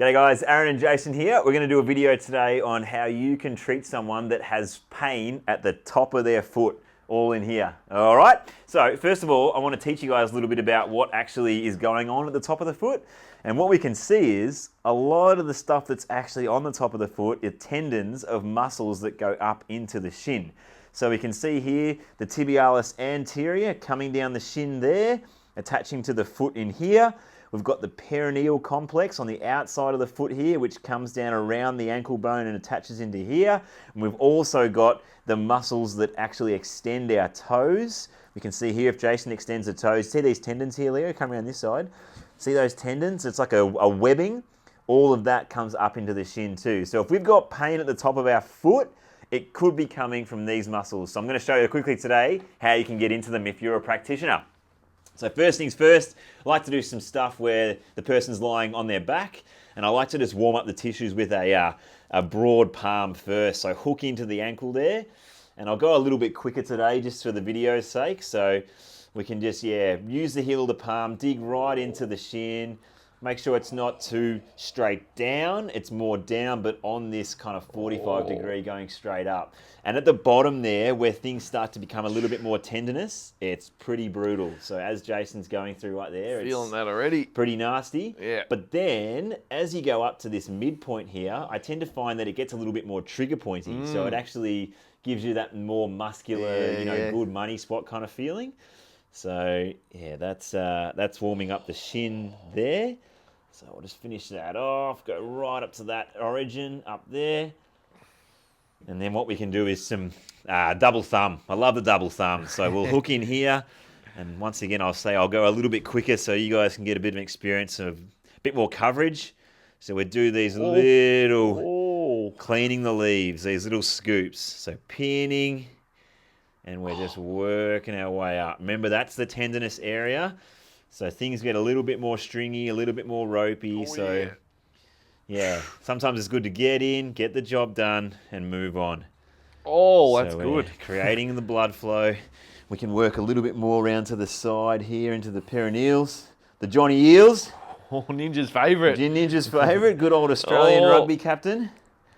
G'day guys, Aaron and Jason here. We're going to do a video today on how you can treat someone that has pain at the top of their foot, all in here. All right, so first of all, I want to teach you guys a little bit about what actually is going on at the top of the foot. And what we can see is a lot of the stuff that's actually on the top of the foot are tendons of muscles that go up into the shin. So we can see here the tibialis anterior coming down the shin there, attaching to the foot in here. We've got the perineal complex on the outside of the foot here, which comes down around the ankle bone and attaches into here. And we've also got the muscles that actually extend our toes. We can see here if Jason extends the toes, see these tendons here, Leo, come around this side. See those tendons? It's like a webbing. All of that comes up into the shin too. So if we've got pain at the top of our foot, it could be coming from these muscles. So I'm going to show you quickly today how you can get into them if you're a practitioner. So first things first, I like to do some stuff where the person's lying on their back, and I like to just warm up the tissues with a broad palm first. So hook into the ankle there, and I'll go a little bit quicker today just for the video's sake. So we can just, use the heel of the palm, dig right into the shin. Make sure it's not too straight down, it's more down, but on this kind of 45 degree going straight up. And at the bottom there, where things start to become a little bit more tendinous, it's pretty brutal. So as Jason's going through right there, feeling that already. Pretty nasty. Yeah. But then, as you go up to this midpoint here, I tend to find that it gets a little bit more trigger pointy. So it actually gives you that more muscular, good money spot kind of feeling. So yeah, that's warming up the shin there. So I'll just finish that off, go right up to that origin up there. And then what we can do is some double thumb. I love the double thumb. So we'll hook in here. And once again, I'll go a little bit quicker so you guys can get a bit of experience of a bit more coverage. So we do these little cleaning the leaves, these little scoops. So pinning, and we're just working our way up. Remember, that's the tendinous area. So things get a little bit more stringy, a little bit more ropey. Sometimes it's good to get in, get the job done, and move on. Oh, that's good. Creating the blood flow. We can work a little bit more around to the side here into the perineals. The Johnny Eels. Oh, Ninja's favourite. Ninja's favourite. Good old Australian rugby captain.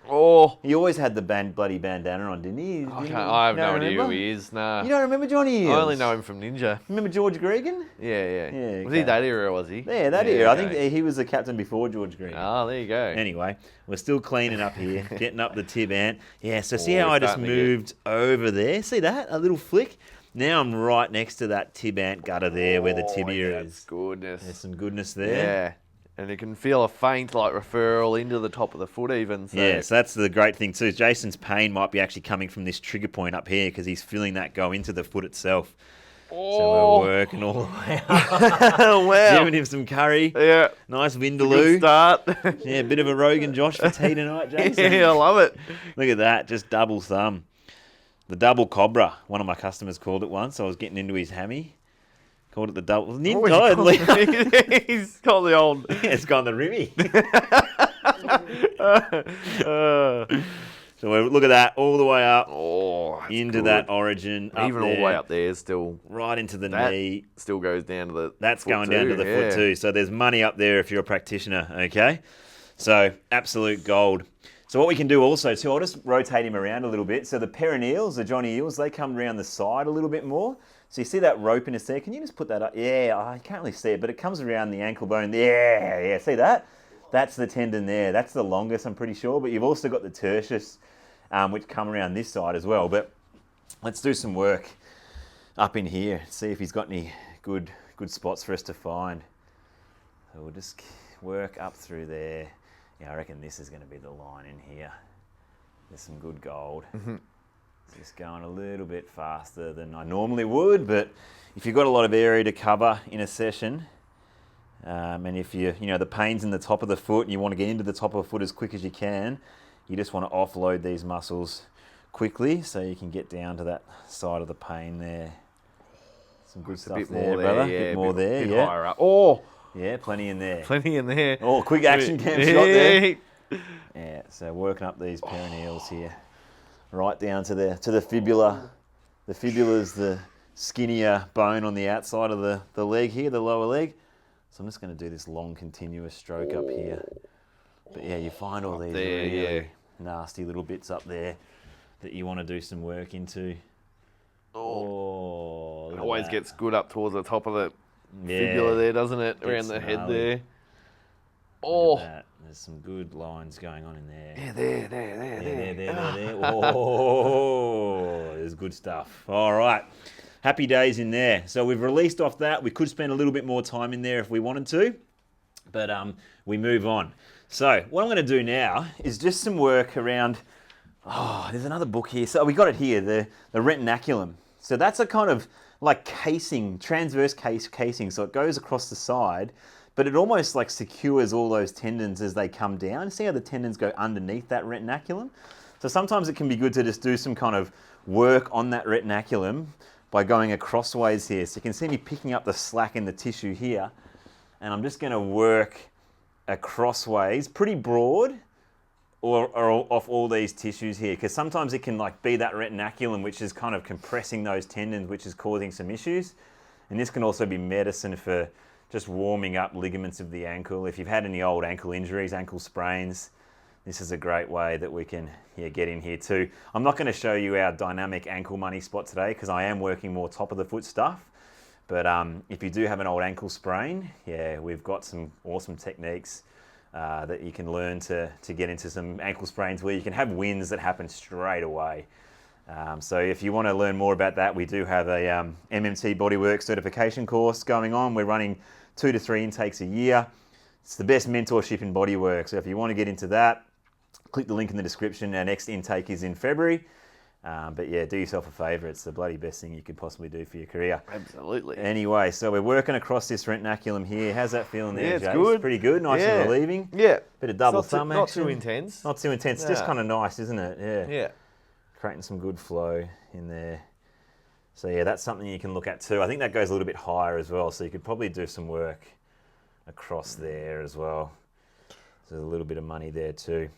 Oh. He always had the bloody bandana on, didn't he? I have no idea who he is. Nah. You don't remember Johnny Eels? I only know him from Ninja. Remember George Gregan? Yeah. Was he that era, was he? Yeah, that era. I think he was the captain before George Gregan. Oh, there you go. Anyway, we're still cleaning up here, getting up the tib ant. Yeah, so see how I just moved over there? See that? A little flick? Now I'm right next to that tib ant gutter there where the tibia is. That's goodness. There's some goodness there. Yeah. And you can feel a faint referral into the top of the foot even. So. Yeah, so that's the great thing too. Jason's pain might be actually coming from this trigger point up here because he's feeling that go into the foot itself. Oh. So we're working all the way up. Wow. Giving him some curry. Yeah. Nice Vindaloo. Good start. Yeah, a bit of a Rogan Josh for tea tonight, Jason. Yeah, I love it. Look at that, just double thumb. The double cobra, one of my customers called it once. I was getting into his hammy. Called it the double. He's got the old. Yeah, it's gone the rimmy. So look at that, all the way up into good. That origin. Even all the way up there, still right into the knee. Still goes down to the. That's going down to the foot too. So there's money up there if you're a practitioner. Okay, so absolute gold. So what we can do also too, I'll just rotate him around a little bit. So the perineals, the Johnny Eels, they come around the side a little bit more. So you see that ropiness there? Can you just put that up? Yeah, I can't really see it, but it comes around the ankle bone. Yeah, see that? That's the tendon there. That's the longest, I'm pretty sure. But you've also got the tertius, which come around this side as well. But let's do some work up in here. See if he's got any good spots for us to find. So we'll just work up through there. Yeah, I reckon this is going to be the line in here. There's some good gold. Just going a little bit faster than I normally would, but if you've got a lot of area to cover in a session, and if the pain's in the top of the foot and you want to get into the top of the foot as quick as you can, you just want to offload these muscles quickly so you can get down to that side of the pain there. Some good stuff there, brother. Yeah, a bit more there, bit higher up. Oh! Yeah, plenty in there. Plenty in there. Oh, quick action cam shot there. Yeah, so working up these perineals here. Right down to the fibula. The fibula is the skinnier bone on the outside of the leg here, the lower leg. So I'm just going to do this long continuous stroke up here. But yeah, you find all these there, really nasty little bits up there that you want to do some work into. Oh, look at Always that. gets good up towards the top of the Yeah, fibula there, doesn't it? gets Around the head gnarly. there. Look Oh, at that. There's some good lines going on in there. yeah, there. There. Oh, there's good stuff. All right. Happy days in there. So we've released off that. We could spend a little bit more time in there if we wanted to, but we move on. So what I'm going to do now is just some work around, there's another book here. So we got it here, the retinaculum. So that's a kind of like casing, transverse casing. So it goes across the side, but it almost like secures all those tendons as they come down. See how the tendons go underneath that retinaculum? So sometimes it can be good to just do some kind of work on that retinaculum by going acrossways here. So you can see me picking up the slack in the tissue here, and I'm just going to work acrossways, pretty broad, or off all these tissues here, because sometimes it can like be that retinaculum which is kind of compressing those tendons, which is causing some issues. And this can also be medicine for just warming up ligaments of the ankle. If you've had any old ankle injuries, ankle sprains, this is a great way that we can get in here too. I'm not going to show you our dynamic ankle money spot today because I am working more top of the foot stuff. But if you do have an old ankle sprain, we've got some awesome techniques that you can learn to get into some ankle sprains where you can have wins that happen straight away. So if you want to learn more about that, we do have a MMT Bodywork certification course going on. We're running 2 to 3 intakes a year. It's the best mentorship in bodywork. So if you want to get into that, click the link in the description. Our next intake is in February. But yeah, do yourself a favour. It's the bloody best thing you could possibly do for your career. Absolutely. Anyway, so we're working across this retinaculum here. How's that feeling there, Yeah, it's Jace? good. Pretty good, nice and relieving. Yeah. Bit of double It's thumb not action. too intense. Not too intense, just kind of nice, isn't it? Yeah. Yeah. Creating some good flow in there. So yeah, that's something you can look at too. I think that goes a little bit higher as well, so you could probably do some work across there as well. So there's a little bit of money there too.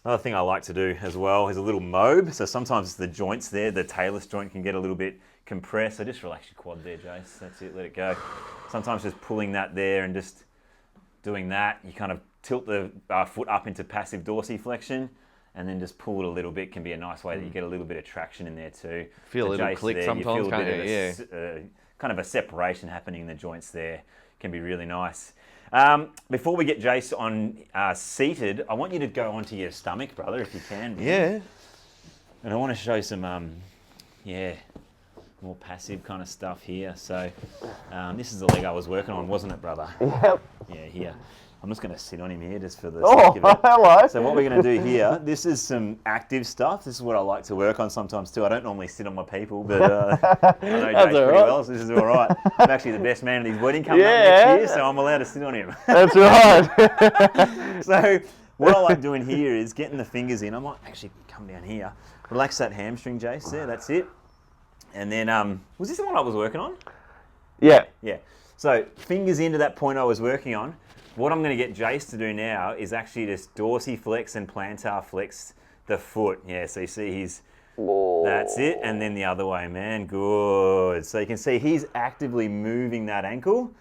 Another thing I like to do as well is a little mobe. So sometimes the joints there, the talus joint can get a little bit compressed. So just relax your quad there, Jace. That's it, let it go. Sometimes just pulling that there and just doing that, you kind of tilt the foot up into passive dorsiflexion and then just pull it a little bit can be a nice way that you get a little bit of traction in there too. Feel a little Jace click there, sometimes, you feel a can't bit you? of kind of a separation happening in the joints there. Can be really nice. Before we get Jace on seated, I want you to go onto your stomach, brother, if you can. Man. Yeah. And I want to show some, more passive kind of stuff here. So this is the leg I was working on, wasn't it, brother? Yep. Yeah, here. I'm just going to sit on him here just for the Oh, sake of it. hello. So what we're going to do here, this is some active stuff. This is what I like to work on sometimes too. I don't normally sit on my people, but I know Jace pretty well, so this is all right. I'm actually the best man at his wedding coming up next year, so I'm allowed to sit on him. That's right. So what I like doing here is getting the fingers in. I might actually come down here. Relax that hamstring, Jace, there, that's it. And then, was this the one I was working on? Yeah. Yeah. So fingers into that point I was working on. What I'm going to get Jace to do now is actually just dorsiflex and plantar flex the foot. Yeah, so you see he's, that's it. And then the other way, man, good. So you can see he's actively moving that ankle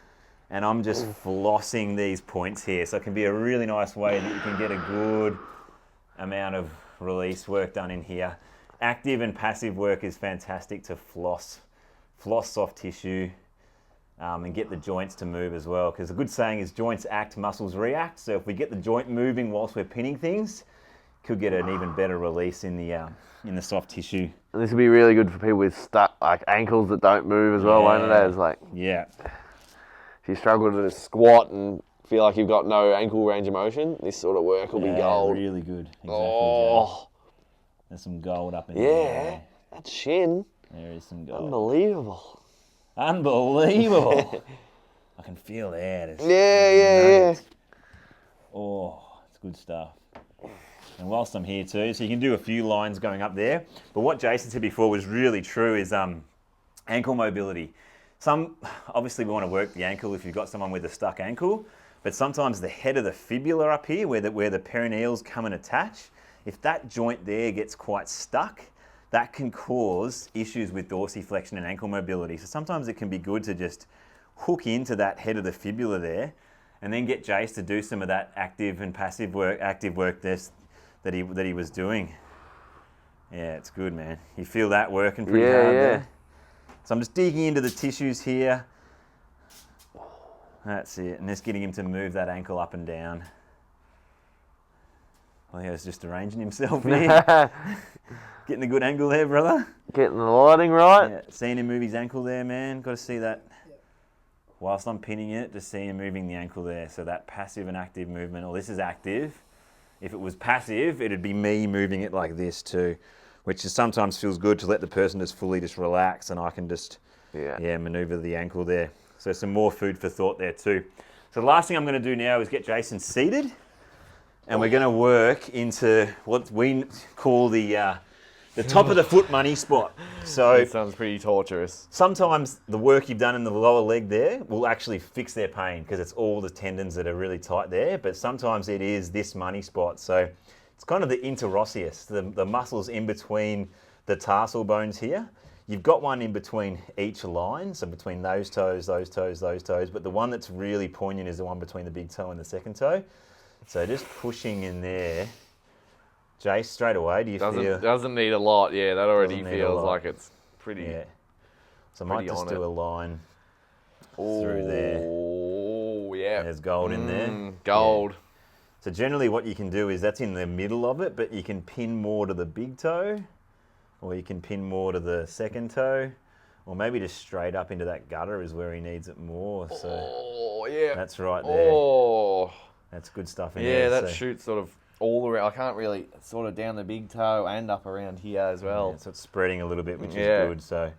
and I'm just flossing these points here. So it can be a really nice way that you can get a good amount of release work done in here. Active and passive work is fantastic to floss soft tissue. And get the joints to move as well, because a good saying is joints act, muscles react. So if we get the joint moving whilst we're pinning things, could get an even better release in the soft tissue. And this would be really good for people with like ankles that don't move as well, won't it? It's like, if you struggle to just squat and feel like you've got no ankle range of motion, this sort of work will be gold. Really good. Exactly. Oh, there's some gold up in there. that shin. There is some gold. Unbelievable. Unbelievable. I can feel that. Yeah. Oh, it's good stuff. And whilst I'm here too, so you can do a few lines going up there. But what Jason said before was really true is ankle mobility. Obviously we want to work the ankle if you've got someone with a stuck ankle, but sometimes the head of the fibula up here where the perineals come and attach, if that joint there gets quite stuck, that can cause issues with dorsiflexion and ankle mobility. So sometimes it can be good to just hook into that head of the fibula there and then get Jace to do some of that active and passive work, that he was doing. Yeah, it's good, man. You feel that working pretty hard there. So I'm just digging into the tissues here. That's it, and just getting him to move that ankle up and down. Well, he was just arranging himself here. Getting a good angle there, brother. Getting the lighting right. Yeah, seeing him move his ankle there, man. Got to see that. Whilst I'm pinning it, just see him moving the ankle there. So that passive and active movement. Well, this is active. If it was passive, it'd be me moving it like this too, which is sometimes feels good to let the person just fully just relax, and I can just maneuver the ankle there. So some more food for thought there too. So the last thing I'm going to do now is get Jason seated, and we're going to work into what we call the top of the foot money spot. So It sounds pretty torturous. sometimes the work you've done in the lower leg there will actually fix their pain because it's all the tendons that are really tight there, but sometimes it is this money spot. So it's kind of the interosseous, the muscles in between the tarsal bones here. You've got one in between each line, so between those toes, those toes, those toes, but the one that's really poignant is the one between the big toe and the second toe. So just pushing in there. Jace, straight away, do you feel? Doesn't need a lot, yeah, that already feels like it's pretty. Yeah. So I might just do a line through there. Oh, yeah. There's gold in there. Gold. Yeah. So generally what you can do is that's in the middle of it, but you can pin more to the big toe, or you can pin more to the second toe, or maybe just straight up into that gutter is where he needs it more. So Oh, yeah. that's right there. Oh. That's good stuff in there. Yeah, that shoots sort of all around. I can't really sort of down the big toe and up around here as well. Yeah, so it's spreading a little bit, which is good. So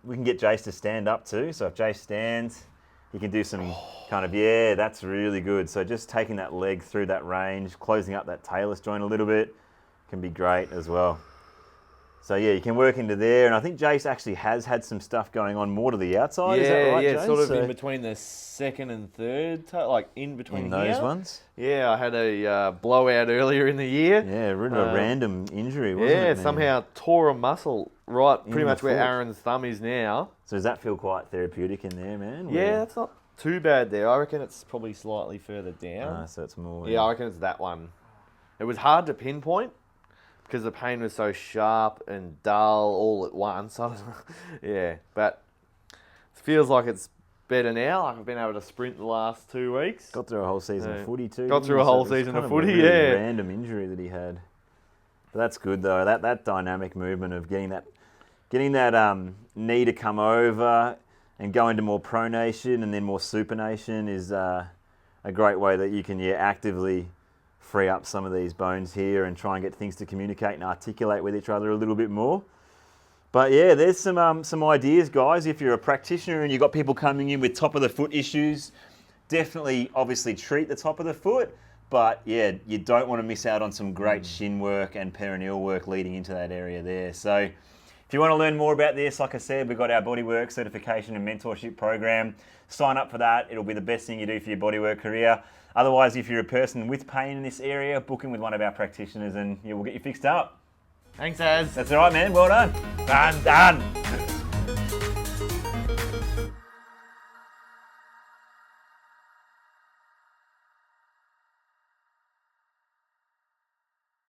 we can get Jace to stand up too. So if Jace stands, he can do some kind of, that's really good. So just taking that leg through that range, closing up that talus joint a little bit can be great as well. So yeah, you can work into there, and I think Jace actually has had some stuff going on more to the outside. Is that right, Jace? Sort of in between the second and third toe, like in between those ones. Yeah, I had a blowout earlier in the year. Yeah, really a random injury, wasn't it? Yeah, somehow tore a muscle right In pretty the much where foot. Aaron's thumb is now. So does that feel quite therapeutic in there, man? Yeah, that's not too bad there. I reckon it's probably slightly further down. So it's more. Yeah, I reckon it's that one. It was hard to pinpoint because the pain was so sharp and dull all at once. Yeah, but it feels like it's better now. Like I've been able to sprint the last 2 weeks. Got through a whole season of footy too. Got through a whole season of footy, yeah. Random injury that he had. But that's good though. That dynamic movement of getting that knee to come over and go into more pronation and then more supination is a great way that you can actively free up some of these bones here and try and get things to communicate and articulate with each other a little bit more. But yeah, there's some ideas, guys. If you're a practitioner and you've got people coming in with top of the foot issues, definitely obviously treat the top of the foot. But yeah, you don't want to miss out on some great shin work and perineal work leading into that area there. So if you want to learn more about this, like I said, we've got our Bodywork certification and mentorship program. Sign up for that. It'll be the best thing you do for your bodywork career. Otherwise, if you're a person with pain in this area, book in with one of our practitioners and we'll get you fixed up. Thanks, Az. That's all right, man. Well done. Done.